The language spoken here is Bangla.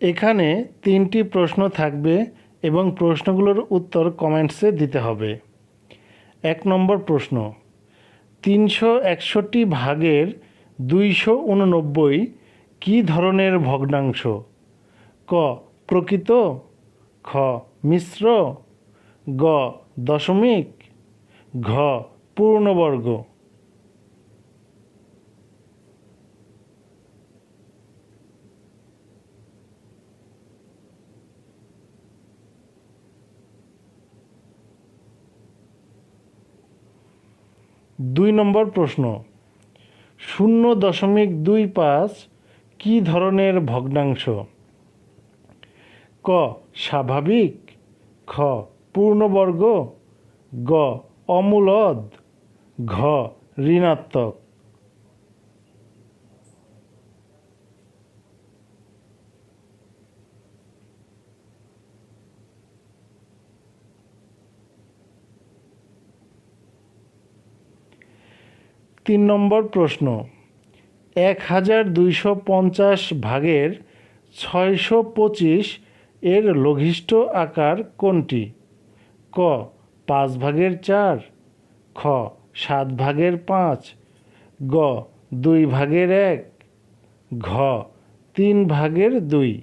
এখানে 3টি প্রশ্ন থাকবে এবং প্রশ্নগুলোর উত্তর কমেন্টসে দিতে হবে। 1 নম্বর প্রশ্ন, 361 ভাগের 289 কী ধরনের ভগ্নাংশ? ক প্রকৃত, খ মিশ্র, গ দশমিক, ঘ পূর্ণবর্গ। 2 নম্বর প্রশ্ন, 0.25 কী ধরনের ভগ্নাংশ? ক স্বাভাবিক, খ পূর্ণবর্গ, গ অমূলদ, ঘ ঋণাত্মক। 3 নম্বর প্রশ্ন, 1250 ভাগের 625 এর লঘিষ্ঠ আকার কোনটি? ক 5/4, খ 7/5, গ 2/1, ঘ 3/2।